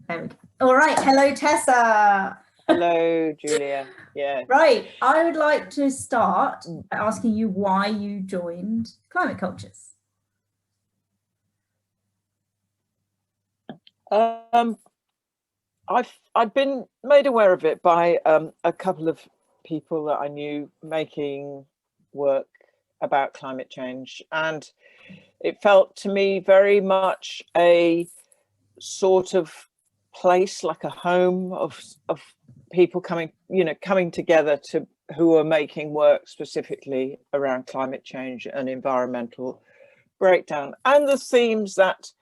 There we go. All right. Hello, Tessa. Hello, Julia. Yeah. Right. I would like to start by asking you why you joined Climate Cultures. I've been made aware of it by a couple of people that I knew making work about climate change, and it felt to me very much a sort of place, like a home of people coming together who are making work specifically around climate change and environmental breakdown, and the themes that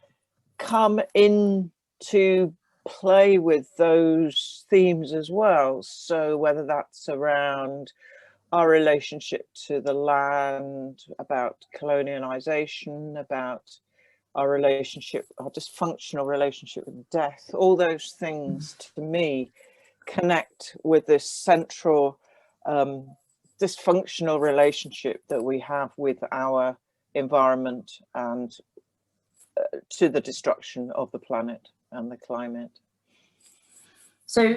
come into play with those themes as well. So whether that's around our relationship to the land, about colonialization, about our relationship, our dysfunctional relationship with death, all those things to me connect with this central dysfunctional relationship that we have with our environment and to the destruction of the planet and the climate. So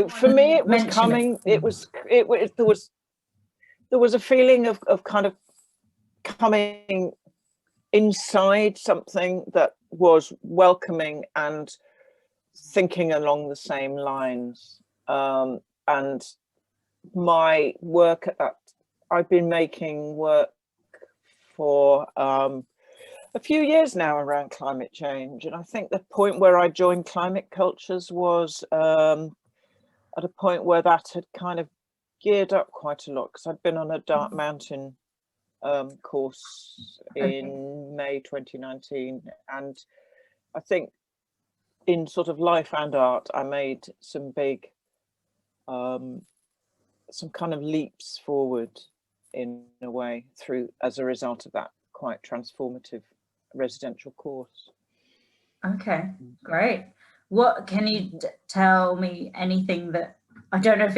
for me, it was coming. There was a feeling of kind of coming inside something that was welcoming and thinking along the same lines. And my work at that, I've been making work for a few years now around climate change, and I think the point where I joined Climate Cultures was at a point where that had kind of geared up quite a lot, because I'd been on a Dark Mountain course in May 2019, and I think in sort of life and art I made some big some kind of leaps forward in a way as a result of that quite transformative residential course. Okay, great. What can you tell me anything that, I don't know if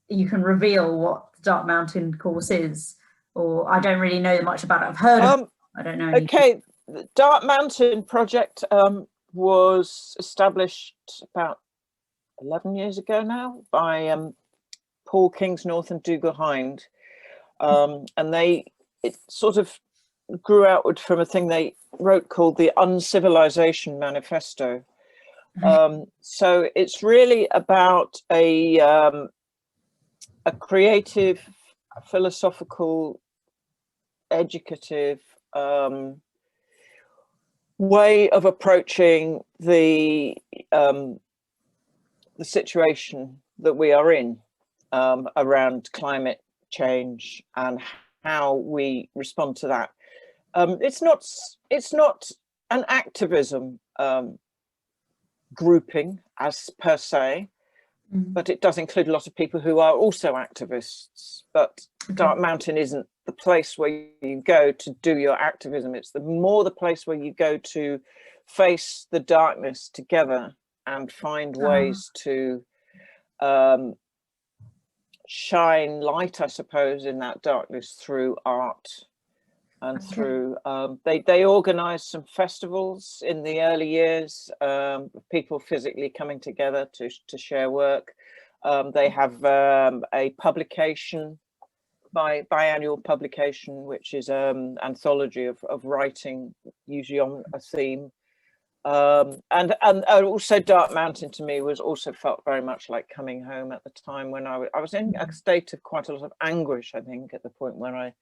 you can reveal what the Dark Mountain course is, or I don't really know much about it. I've heard of it. I don't know anything. Okay, the Dark Mountain project was established about 11 years ago now by Paul Kingsnorth and Dougal Hind, and it sort of grew outward from a thing they wrote called the Uncivilization Manifesto. So it's really about a creative, philosophical, educative way of approaching the situation that we are in around climate change and how we respond to that. It's not an activism grouping as per se, but it does include a lot of people who are also activists. But Dark Mountain isn't the place where you go to do your activism. It's more the place where you go to face the darkness together and find ways to shine light, I suppose, in that darkness through art and through they organized some festivals in the early years, people physically coming together to share work. They have a publication, biannual publication, which is anthology of writing, usually on a theme. And also Dark Mountain to me also felt very much like coming home at the time when I was in a state of quite a lot of anguish, I think, at the point when I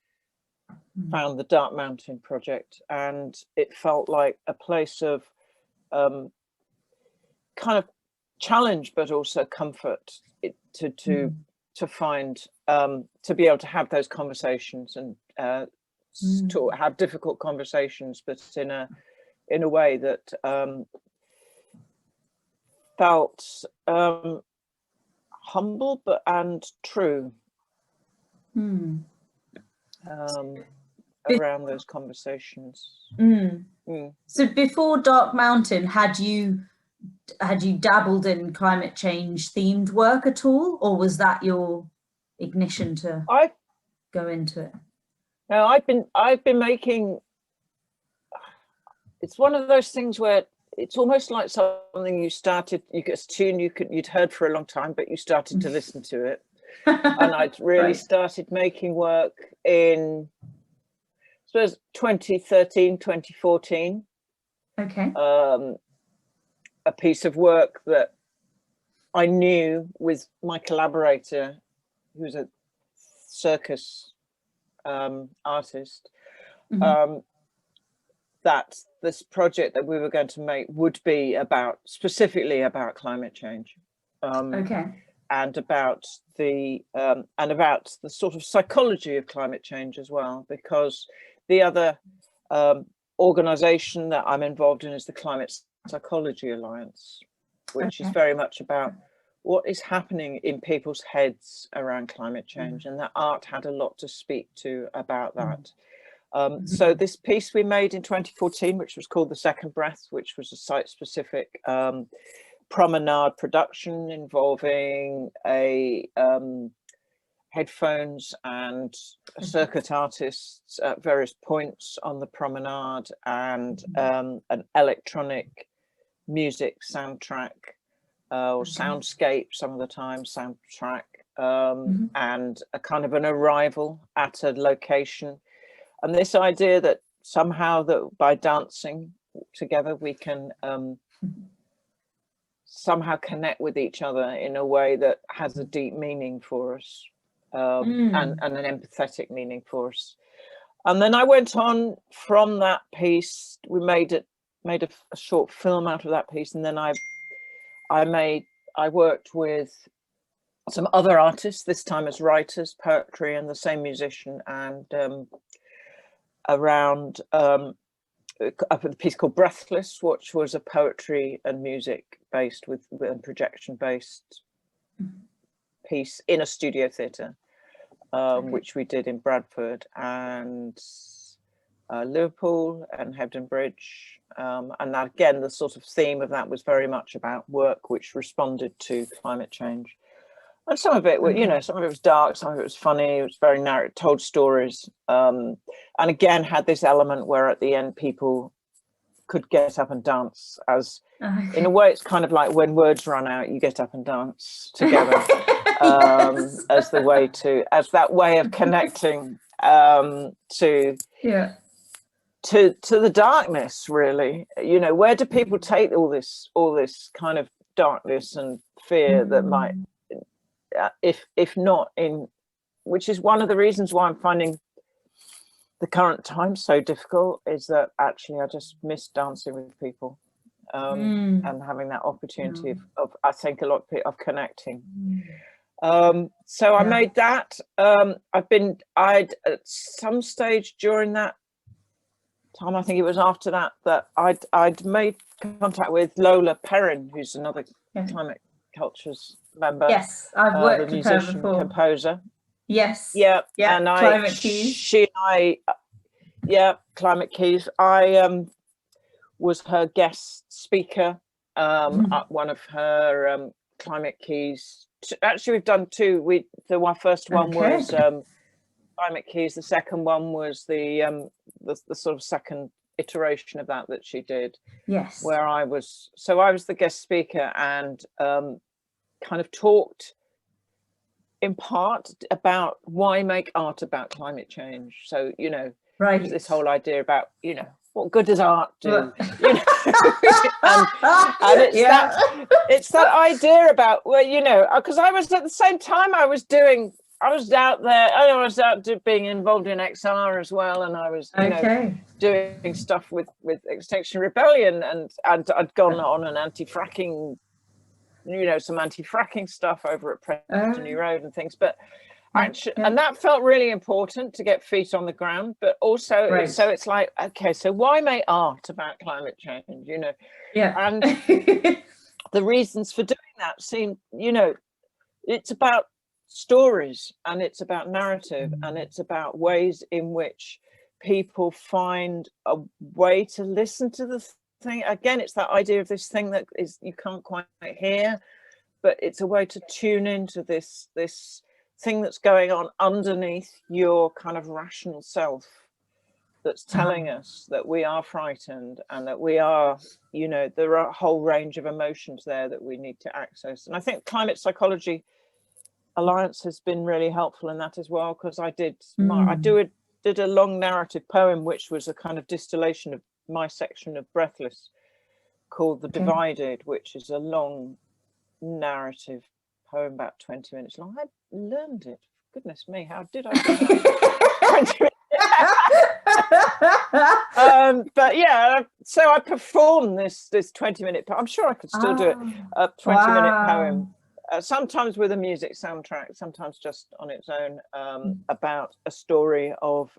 found the Dark Mountain project, and it felt like a place of kind of challenge, but also comfort to find to be able to have those conversations and to have difficult conversations, but in a way that felt humble and true. Around those conversations. So before Dark Mountain, had you dabbled in climate change themed work at all, or was that your ignition to go into it? No, I've been making. It's one of those things where it's almost like something you started, a tune you'd heard for a long time, but you started to listen to it. And I'd really started making work in, I suppose, 2013, 2014. Okay. A piece of work that I knew with my collaborator, who's a circus artist, that this project that we were going to make would be specifically about climate change. And about the sort of psychology of climate change as well, because the other organization that I'm involved in is the Climate Psychology Alliance, which is very much about what is happening in people's heads around climate change, and that art had a lot to speak to about that. So this piece we made in 2014, which was called The Second Breath, which was a site-specific promenade production involving a headphones and circuit artists at various points on the promenade, and an electronic music soundtrack or soundscape some of the time, soundtrack, and a kind of an arrival at a location. And this idea that somehow that by dancing together we can somehow connect with each other in a way that has a deep meaning for us, and an empathetic meaning for us. And then I went on from that piece. We made a short film out of that piece, and then I worked with some other artists, this time as writers, poetry, and the same musician, and around a piece called Breathless, which was a poetry and music based with projection based piece in a studio theatre, which we did in Bradford and Liverpool and Hebden Bridge. And that, again, the sort of theme of that was very much about work which responded to climate change. And some of it, you know, some of it was dark, some of it was funny, it was very narrative, told stories. And again, had this element where at the end people could get up and dance, as in a way it's kind of like when words run out, you get up and dance together, as that way of connecting to the darkness, really. You know, where do people take all this kind of darkness and fear that might, if not in, which is one of the reasons why I'm finding the current time so difficult, is that actually I just miss dancing with people, and having that opportunity of I think a lot of people of connecting. So I made that. I'd at some stage during that time, I think it was after that I'd made contact with Lola Perrin, who's another Climate Cultures member. Yes, I've worked the with her musician, before. composer. Yes. Yeah. And Climate Keys. Climate Keys. I was her guest speaker at one of her Climate Keys. Actually, we've done two. The first one was Climate Keys. The second one was the sort of second iteration of that she did. Yes. Where I was the guest speaker and kind of talked in part about why make art about climate change. So, you know, this whole idea about, you know, what good does art do? You know? and it's that idea about, well, you know, because I was at the same time I was out there, I was out being involved in XR as well, and I was you know, doing stuff with Extinction Rebellion, and I'd gone on an anti-fracking, you know, some anti-fracking stuff over at Preston New Road and things, but actually, and that felt really important to get feet on the ground, but also so it's like, okay, so why make art about climate change, you know? And the reasons for doing that seem, you know, it's about stories, and it's about narrative, and it's about ways in which people find a way to listen to the thing. Again, it's that idea of this thing that is you can't quite hear, but it's a way to tune into this thing that's going on underneath your kind of rational self, that's telling us that we are frightened and that we are, you know, there are a whole range of emotions there that we need to access. And I think Climate Psychology Alliance has been really helpful in that as well, because I did a long narrative poem, which was a kind of distillation of my section of Breathless, called The Divided, which is a long narrative poem, about 20 minutes long. I learned it. Goodness me, how did I do that? 20 but yeah, so I performed this 20-minute poem. I'm sure I could still do it, a 20-minute poem, sometimes with a music soundtrack, sometimes just on its own, about a story of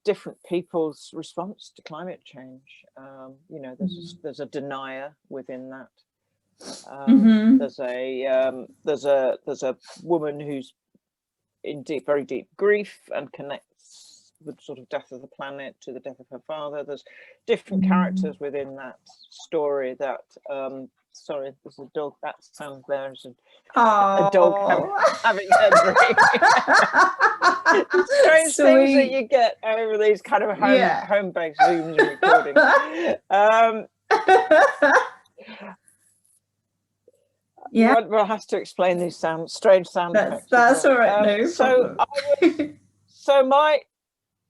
different people's response to climate change. You know, there's a denier within that. There's a woman who's in very deep grief and connects with sort of death of the planet to the death of her father. There's different characters within that story that sorry, there's a dog. That sounds there as a dog having a dream. Strange things that you get over these kind of home-based Zooms and recordings. Yeah, we'll have to explain these strange sound effects. That's all right. No problem.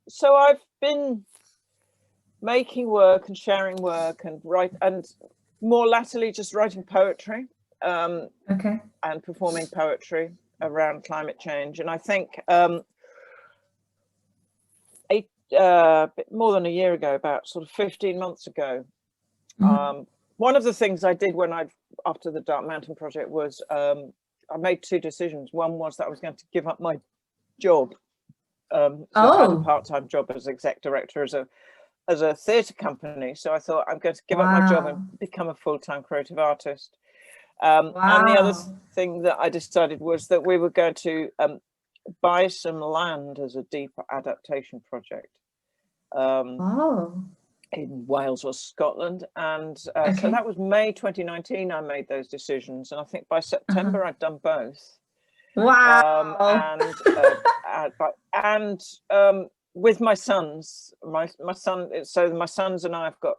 So I've been making work and sharing work and more latterly just writing poetry, and performing poetry around climate change. And I think a bit more than a year ago, about sort of 15 months ago, one of the things I did after the Dark Mountain project was I made two decisions. One was that I was going to give up my job. So I had a part-time job as exec director as a theatre company. So I thought, I'm going to give up my job and become a full-time creative artist. And the other thing that I decided was that we were going to buy some land as a deep adaptation project. In Wales or Scotland, and so that was May 2019. I made those decisions, and I think by September I'd done both. And with my sons, my son. So my sons and I have got.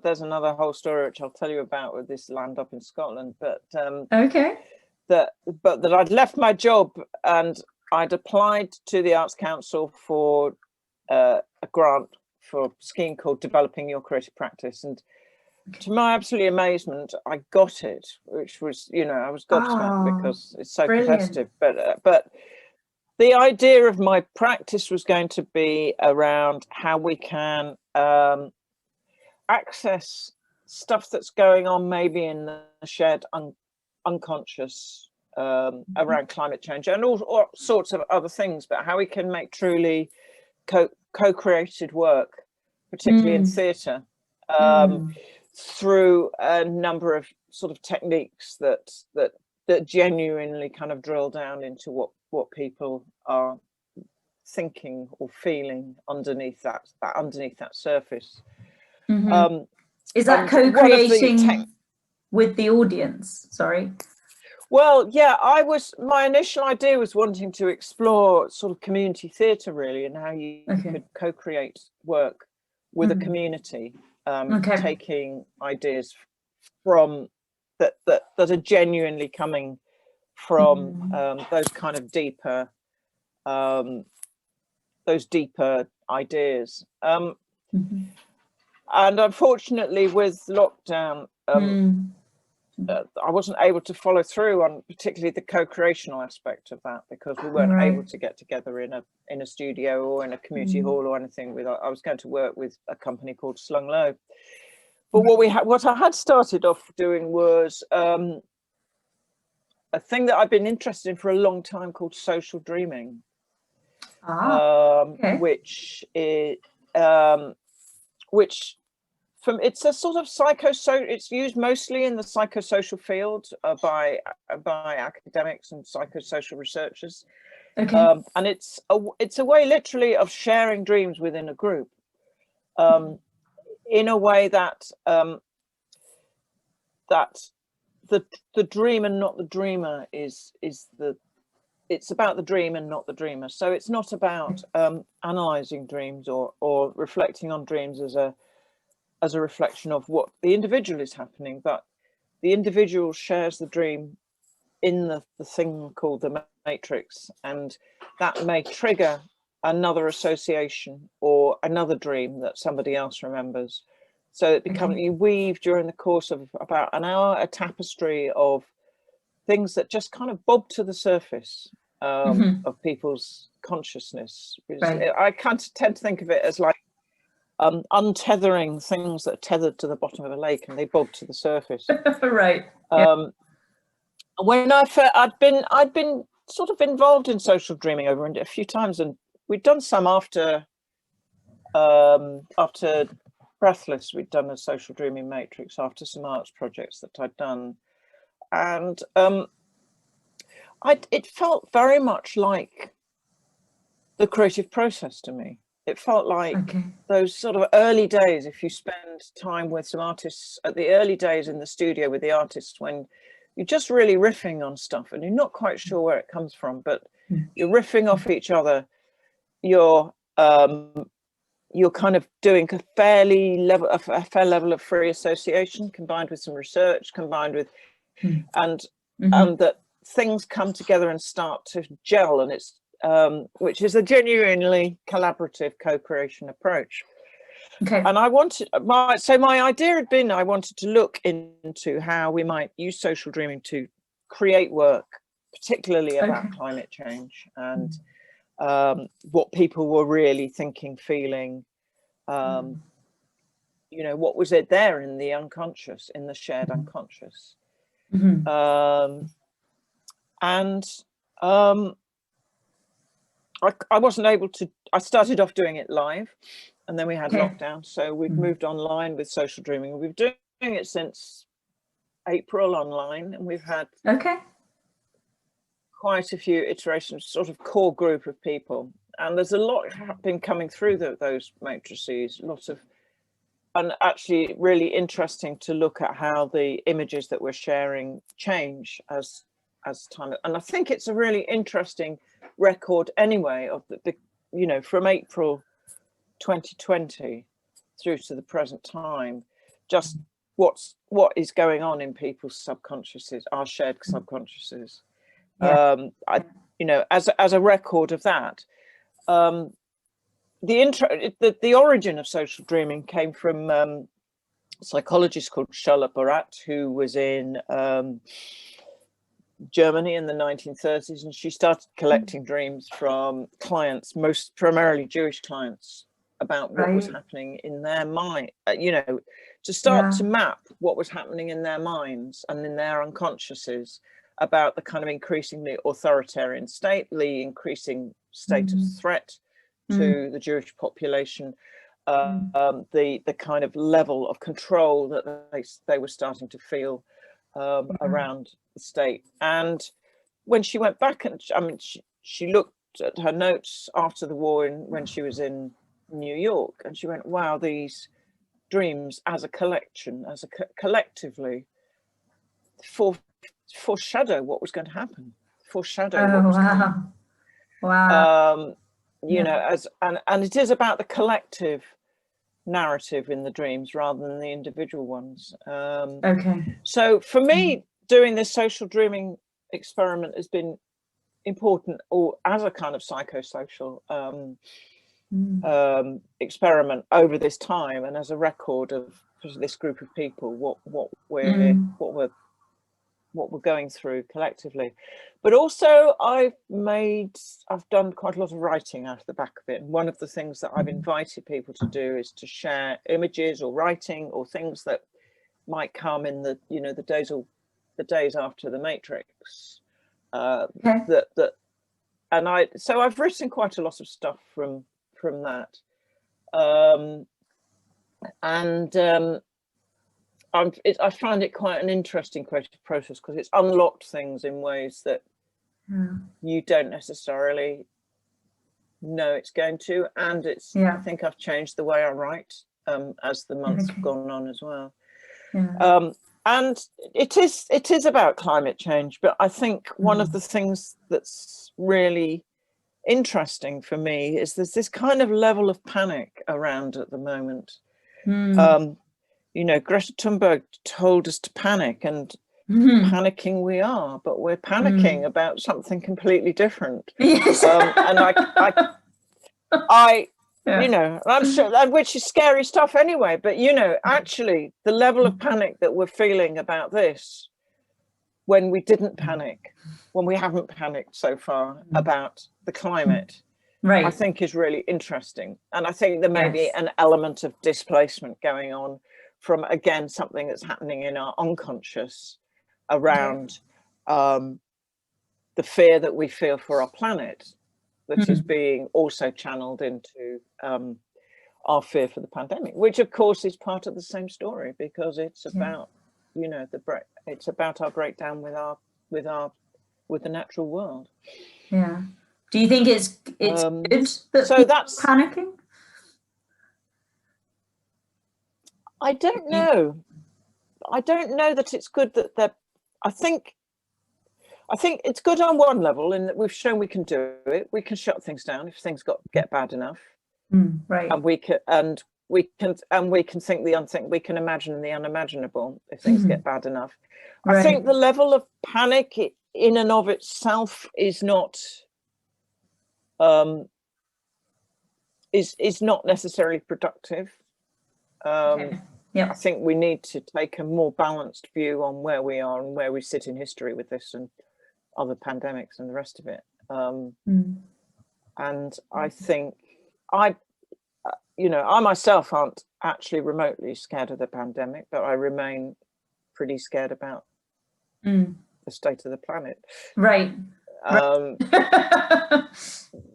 There's another whole story which I'll tell you about with this land up in Scotland. But that I'd left my job and I'd applied to the Arts Council for a grant for a scheme called Developing Your Creative Practice, and to my absolute amazement, I got it, which was, you know, I was gobsmacked because it's so competitive. But the idea of my practice was going to be around how we can access stuff that's going on maybe in the shared unconscious around climate change and all sorts of other things, but how we can make truly co-created work, particularly in theatre, through a number of sort of techniques that genuinely kind of drill down into what people are thinking or feeling underneath that surface. Is that co-creating with the audience? Sorry. Well, yeah, my initial idea was wanting to explore sort of community theatre, really, and how you could co-create work with a community, taking ideas from that are genuinely coming from those kind of deeper ideas. And unfortunately, with lockdown, I wasn't able to follow through on particularly the co-creational aspect of that, because we weren't able to get together in a studio or in a community hall or anything. I was going to work with a company called Slung Low. But what I had started off doing was a thing that I've been interested in for a long time called social dreaming, which it's a sort of it's used mostly in the psychosocial field by academics and psychosocial researchers, and it's a way literally of sharing dreams within a group, in a way that that the dreamer, not the dreamer, is the it's about the dream and not the dreamer. So it's not about analyzing dreams or reflecting on dreams as a reflection of what the individual is happening, but the individual shares the dream in the thing called the matrix, and that may trigger another association or another dream that somebody else remembers. So it becomes, you weave during the course of about an hour a tapestry of things that just kind of bob to the surface of people's consciousness. Right. I kind of tend to think of it as like untethering things that are tethered to the bottom of a lake and they bob to the surface. Right. When I'd been sort of involved in social dreaming over a few times, and we'd done some after Breathless. We'd done a social dreaming matrix after some arts projects that I'd done, and it felt very much like the creative process to me. It felt like those sort of early days, if you spend time with some artists at the early days in the studio with the artists, when you're just really riffing on stuff and you're not quite sure where it comes from, but you're riffing off each other. You're kind of doing a fair level of free association combined with some research, combined with and that things come together and start to gel, and it's which is a genuinely collaborative co-creation approach. And I wanted my idea had been I wanted to look into how we might use social dreaming to create work, particularly about climate change and what people were really thinking, feeling, you know, what was it there in the unconscious, in the shared unconscious. I wasn't able to, I started off doing it live, and then we had lockdown, so we've moved online with social dreaming. We've been doing it since April online, and we've had quite a few iterations, sort of core group of people, and there's a lot been coming through those matrices, lots of, and actually really interesting to look at how the images that we're sharing change as time. And I think it's a really interesting record anyway of the you know, from April 2020 through to the present time, just what is going on in people's subconsciouses, our shared subconsciouses. You know, as a record of that, the origin of social dreaming came from a psychologist called Charlotte Borat, who was in Germany in the 1930s, and she started collecting dreams from clients, most primarily Jewish clients, about what was happening in their mind, you know, to start to map what was happening in their minds and in their unconsciouses about the kind of increasingly authoritarian state, the increasing state of threat to the Jewish population, the kind of level of control that they were starting to feel around the state. And when she went back, and I mean, she looked at her notes after the war when she was in New York, and she went, wow, these dreams as a collection, as collectively foreshadow what was going to happen, foreshadow what was coming. You know, and it is about the collective narrative in the dreams rather than the individual ones. So for me, doing this social dreaming experiment has been important, or as a kind of psychosocial experiment over this time, and as a record of this group of people, what we're going through collectively. But also I've done quite a lot of writing out of the back of it, and one of the things that I've invited people to do is to share images or writing or things that might come in the, you know, the days after the matrix, and I've written quite a lot of stuff from that, I find it quite an interesting creative process because it's unlocked things in ways that you don't necessarily know it's going to, and it's I think I've changed the way I write as the months have gone on as well. And it is about climate change, but I think one of the things that's really interesting for me is there's this kind of level of panic around at the moment. You know, Greta Thunberg told us to panic, and panicking we are, but we're panicking about something completely different. Yes. And I you know, I'm sure, which is scary stuff anyway, but you know, actually the level of panic that we're feeling about this, when we didn't panic, when we haven't panicked so far about the climate, right, I think is really interesting. And I think there may be an element of displacement going on from, again, something that's happening in our unconscious around the fear that we feel for our planet, that is being also channeled into our fear for the pandemic, which of course is part of the same story, because it's about, you know, it's about our breakdown with the natural world. Yeah. Do you think it's good that so that's panicking? I don't know. I don't know that it's good that they're. I think it's good on one level in that we've shown we can do it. We can shut things down if things get bad enough, right? And we can think the unthinkable. We can imagine the unimaginable if things get bad enough. Right. I think the level of panic in and of itself is not is not necessarily productive. I think we need to take a more balanced view on where we are and where we sit in history with this and other pandemics and the rest of it. And I think you know, I myself aren't actually remotely scared of the pandemic, but I remain pretty scared about the state of the planet. Right.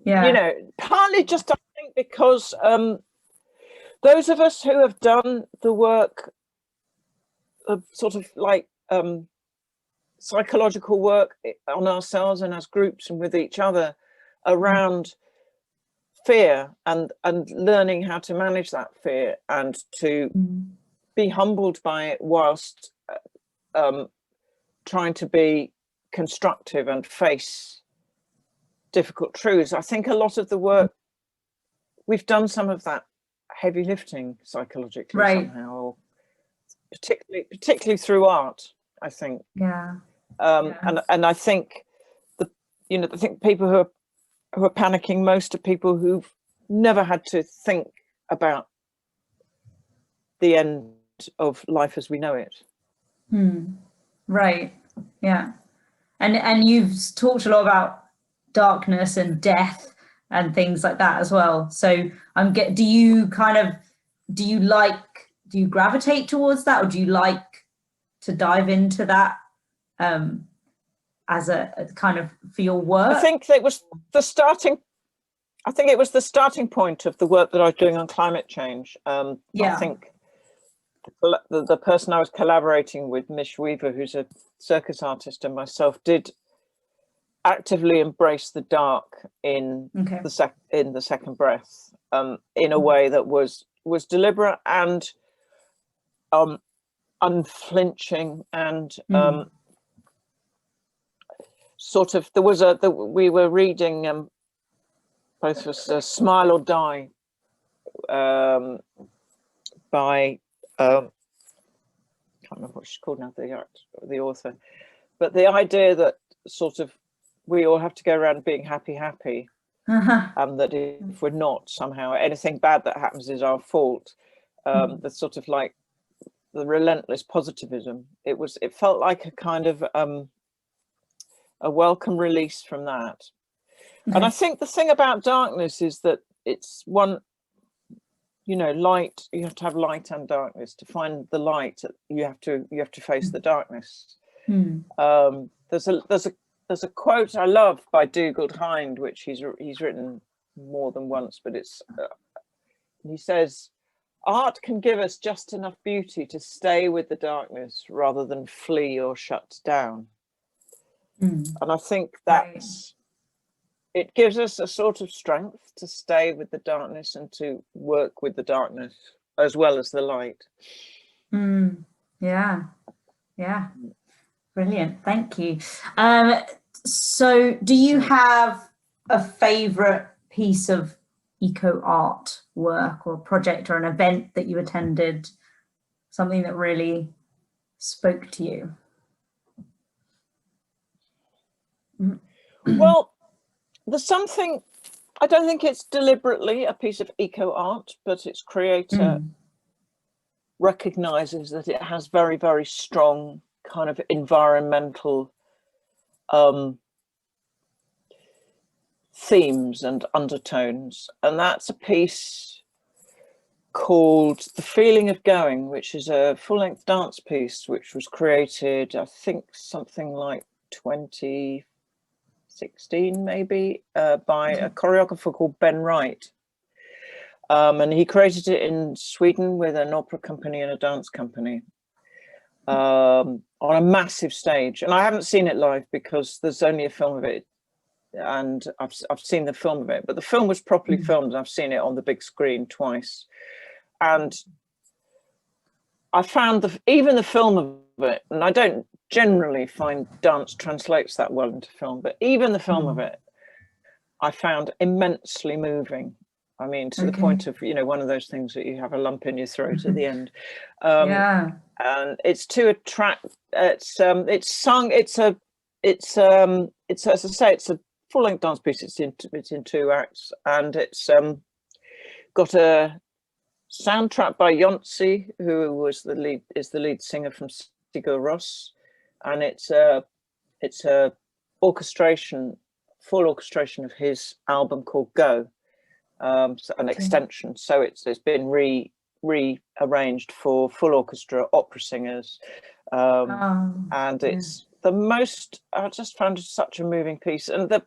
You know, partly just, I think, because those of us who have done the work of sort of like psychological work on ourselves and as groups and with each other around fear and learning how to manage that fear and to be humbled by it whilst trying to be constructive and face difficult truths. I think a lot of the work, we've done some of that heavy lifting psychologically somehow, or particularly through art, I think. And I think I think people who are panicking most are people who've never had to think about the end of life as we know it. Right. Yeah. And you've talked a lot about darkness and death and things like that as well. So do you gravitate towards that, or do you like to dive into that as a kind of for your work? I think it was the starting point of the work that I was doing on climate change. I think the person I was collaborating with, Mish Weaver, who's a circus artist, and myself did actively embrace the dark in the second breath, in a way that was deliberate and unflinching and sort of, we were reading both of us Smile or Die by I can't remember what she's called now, the author, but the idea that sort of we all have to go around being happy, and that if we're not, somehow anything bad that happens is our fault. The sort of like the relentless positivism. It felt like a kind of a welcome release from that. And I think the thing about darkness is that it's one, you know, light, you have to have light and darkness. To find the light, you have to face the darkness. There's a quote I love by Dougal Hind, which he's written more than once, but it's he says, "Art can give us just enough beauty to stay with the darkness rather than flee or shut down." And I think that's it gives us a sort of strength to stay with the darkness and to work with the darkness as well as the light. Yeah. Yeah. Brilliant. Thank you. So do you have a favorite piece of eco art work or project or an event that you attended, something that really spoke to you? Well, there's something, I don't think it's deliberately a piece of eco art, but its creator recognizes that it has very, very strong kind of environmental themes and undertones. And that's a piece called The Feeling of Going, which is a full-length dance piece, which was created, I think, something like 2016, maybe, by a choreographer called Ben Wright. And he created it in Sweden with an opera company and a dance company on a massive stage. And I haven't seen it live because there's only a film of it, and I've seen the film of it, but the film was properly filmed, and I've seen it on the big screen twice. And I found even the film of it, and I don't generally find dance translates that well into film, but even the film of it, I found immensely moving. I mean, to the point of, you know, one of those things that you have a lump in your throat at the end. Yeah. And it's to attract. It's sung. It's as I say, it's a full-length dance piece. It's in 2 acts, and it's got a soundtrack by Jonsi, who was the lead singer from Sigur Rós, and it's a orchestration, full orchestration of his album called Go, an extension. So it's been rearranged for full orchestra, opera singers, and it's the most. I just found it such a moving piece, and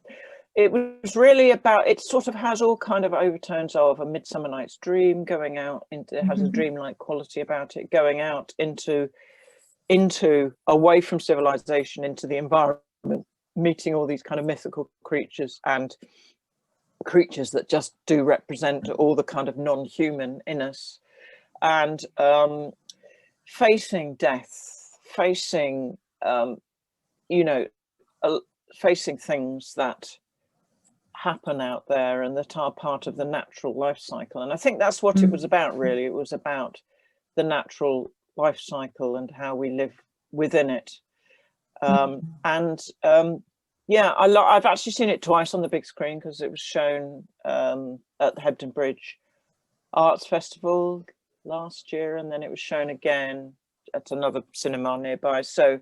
it was really about, it sort of has all kind of overtones of A Midsummer Night's Dream, going out into, it has a dreamlike quality about it, going out into away from civilization, into the environment, meeting all these kind of mythical creatures, and creatures that just do represent all the kind of non-human in us, and facing death, facing facing things that happen out there and that are part of the natural life cycle. And I think that's what it was about, really. It was about the natural life cycle and how we live within it. I've actually seen it twice on the big screen, because it was shown at the Hebden Bridge Arts Festival last year, and then it was shown again at another cinema nearby. So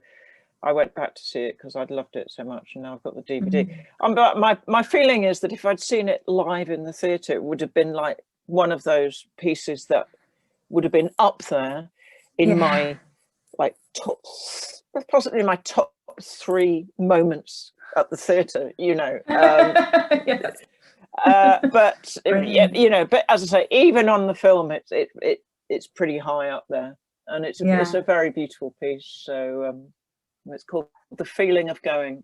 I went back to see it because I'd loved it so much, and now I've got the DVD. But my feeling is that if I'd seen it live in the theatre, it would have been like one of those pieces that would have been up there in my top, possibly my top 3 moments at the theatre, you know. But but as I say, even on the film, it's pretty high up there, and it's a very beautiful piece. So it's called The Feeling of Going.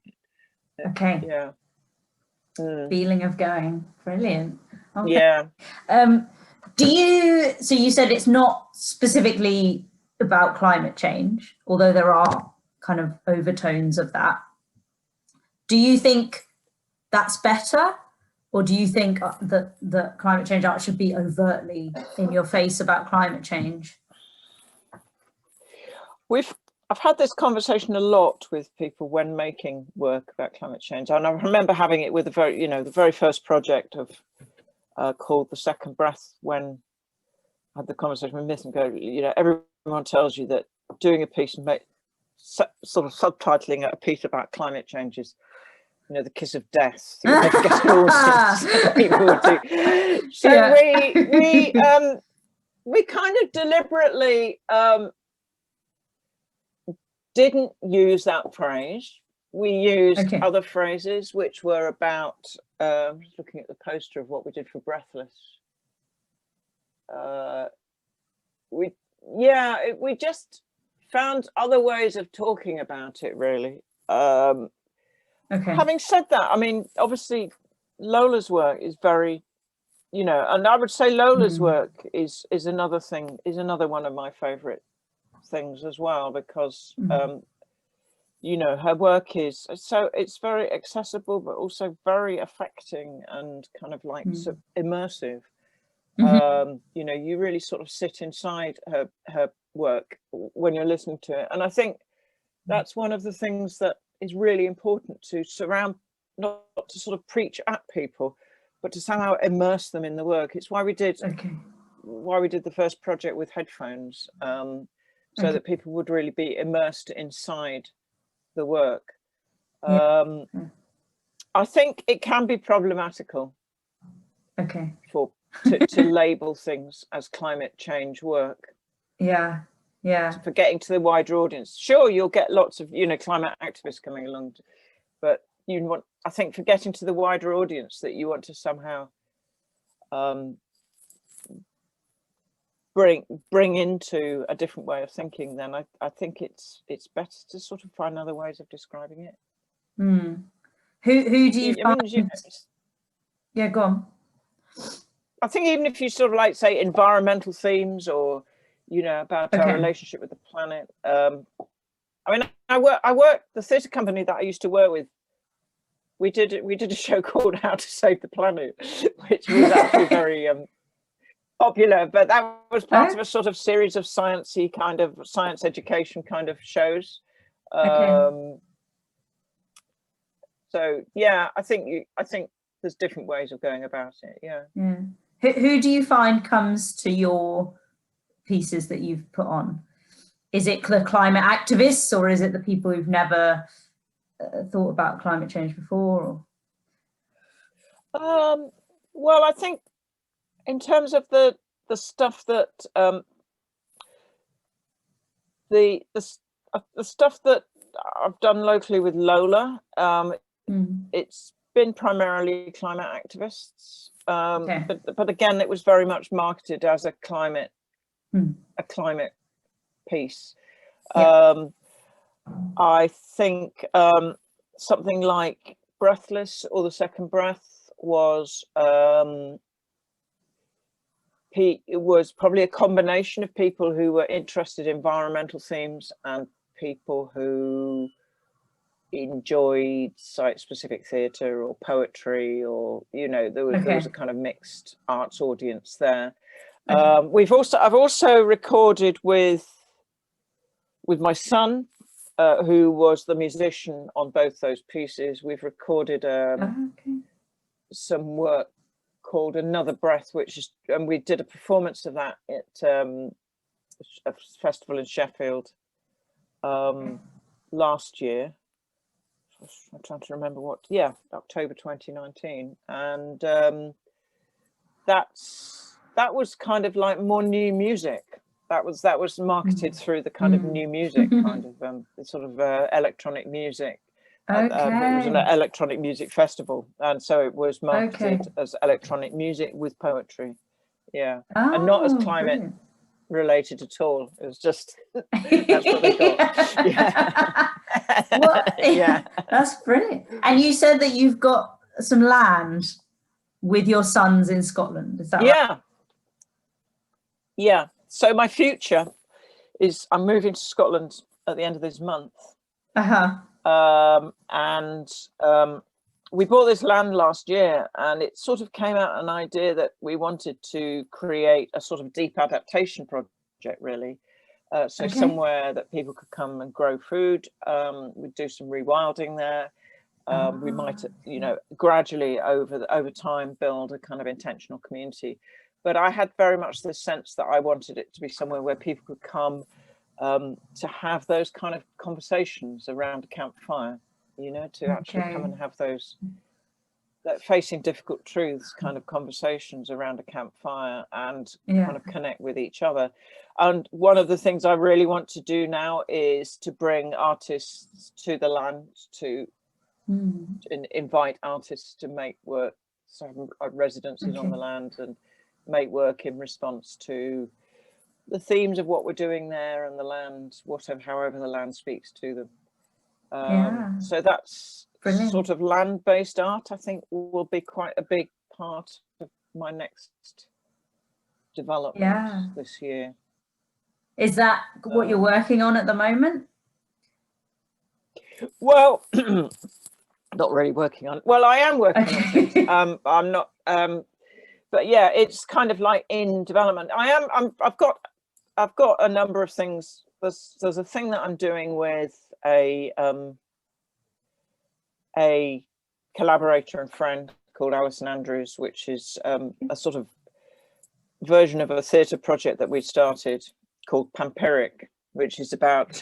Feeling of Going. Brilliant. Okay. Yeah. So you said it's not specifically about climate change, although there are kind of overtones of that. Do you think that's better, or do you think that the climate change art should be overtly in your face about climate change? I've had this conversation a lot with people when making work about climate change, and I remember having it with the very first project of called The Second Breath, when I had the conversation with Miss and go, everyone tells you that doing a piece and sort of subtitling a piece about climate change is, the kiss of death. People would do. So we kind of deliberately didn't use that phrase. We used other phrases which were about, just looking at the poster of what we did for Breathless. We just found other ways of talking about it, really. Having said that, I mean, obviously Lola's work is very, and I would say Lola's work is another one of my favorite things as well, because you know, her work is so, it's very accessible but also very affecting and kind of like so immersive. You know, you really sort of sit inside her work when you're listening to it, and I think that's one of the things that is really important, to surround, not to sort of preach at people, but to somehow immerse them in the work. It's why we did the first project with headphones, so that people would really be immersed inside the work. I think it can be problematical to label things as climate change work. For getting to the wider audience. Sure, you'll get lots of, you know, climate activists coming along, but you want, I think, for getting to the wider audience that you want to somehow bring into a different way of thinking, then I think it's better to sort of find other ways of describing it. Who do you find? Yeah, go on. I think even if you sort of like say environmental themes, or, you know, about our relationship with the planet. I mean, I work the theatre company that I used to work with. We did a show called How to Save the Planet, which was actually very popular, but that was part of a sort of series of sciencey kind of science education kind of shows. So yeah, I think there's different ways of going about it. Yeah. Who do you find comes to your pieces that you've put on? Is it the climate activists, or is it the people who've never thought about climate change before? Or? Well, I think in terms of the stuff that the stuff that I've done locally with Lola, it's been primarily climate activists, but again, it was very much marketed as a climate piece. I think something like Breathless or The Second Breath was it was probably a combination of people who were interested in environmental themes and people who enjoyed site-specific theatre or poetry, or, you know, there was a kind of mixed arts audience there. I've also recorded with my son, who was the musician on both those pieces. We've recorded some work called Another Breath, and we did a performance of that at a festival in Sheffield last year. I'm trying to remember October 2019, and that was kind of like more new music. That was marketed through the kind of new music kind of sort of electronic music. It was an electronic music festival, and so it was marketed as electronic music with poetry. And not as climate related at all. It was just that's what they got. That's brilliant. And you said that you've got some land with your sons in Scotland, is that right? So my future is I'm moving to Scotland at the end of this month. And we bought this land last year, and it sort of came out an idea that we wanted to create a sort of deep adaptation project, really. Somewhere that people could come and grow food. We'd do some rewilding there. We might, you know, gradually over time build a kind of intentional community. But I had very much the sense that I wanted it to be somewhere where people could come to have those kind of conversations around a campfire, you know, to actually come and have those facing difficult truths kind of conversations around a campfire and kind of connect with each other. And one of the things I really want to do now is to bring artists to the land, to invite artists to make work, so residencies on the land, and make work in response to the themes of what we're doing there and the land, however the land speaks to them. So that's sort of land-based art, I think, will be quite a big part of my next development this year. Is that what you're working on at the moment? Well, not really working on. Well, I am working on things. I'm not. But yeah, it's kind of like in development. I've got a number of things. There's a thing that I'm doing with a collaborator and friend called Alison Andrews, which is a sort of version of a theatre project that we started called Pampiric, which is about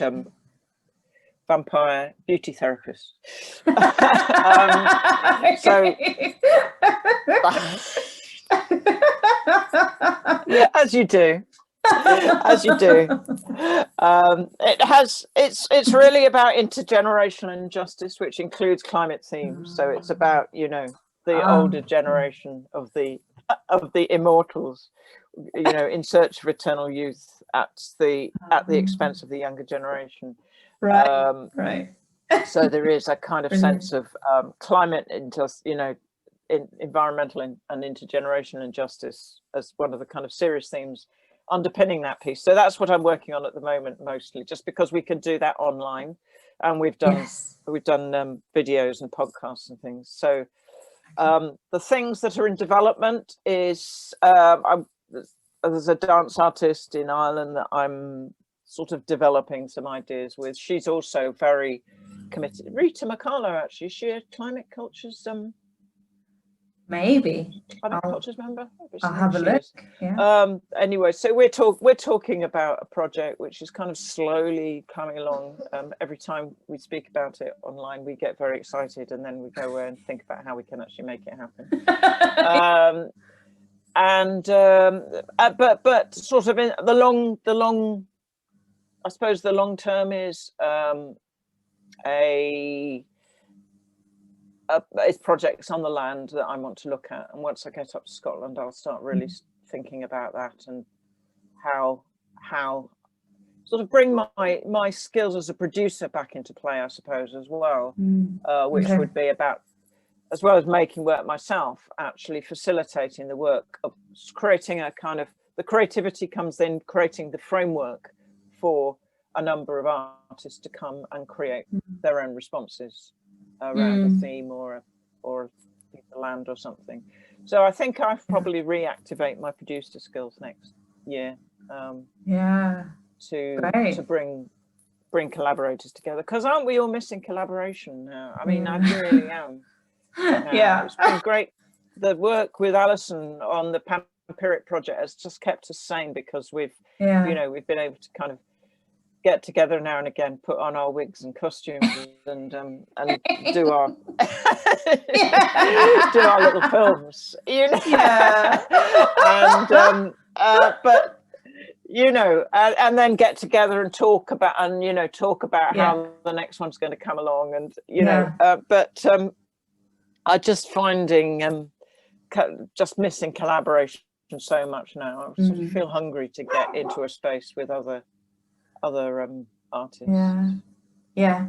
vampire beauty therapists. Yeah, as you do. It's really about intergenerational injustice, which includes climate themes. So it's about, you know, the older generation of the immortals, you know, in search of eternal youth at the expense of the younger generation. Right. So there is a kind of sense of climate environmental and intergenerational injustice as one of the kind of serious themes underpinning that piece. So that's what I'm working on at the moment, mostly, just because we can do that online, and we've done videos and podcasts and things. So the things that are in development is there's a dance artist in Ireland that I'm sort of developing some ideas with. She's also very committed. Rita McCarlo, actually, is she a Climate Cultures maybe Climate Cultures member? I'll have a look. Yeah. Anyway, so we're talking about a project which is kind of slowly coming along. Every time we speak about it online, we get very excited, and then we go away and think about how we can actually make it happen. But sort of in the long, I suppose the long term is it's projects on the land that I want to look at, and once I get up to Scotland, I'll start really thinking about that and how sort of bring my skills as a producer back into play, I suppose, as well, which would be about, as well as making work myself, actually facilitating the work of creating a kind of, the creativity comes in creating the framework for a number of artists to come and create their own responses around a theme or the land or something. So I think I'll probably reactivate my producer skills next year. To bring collaborators together, because aren't we all missing collaboration now? I mean, I really am. It's been great. The work with Alison on the Pampiric project has just kept us sane, because we've we've been able to kind of get together now and again, put on our wigs and costumes and do our do our little films, you know. But you know, and then get together and talk about how the next one's going to come along, and you know. But I just finding just missing collaboration so much now. I sort of feel hungry to get into a space with other artists. Yeah,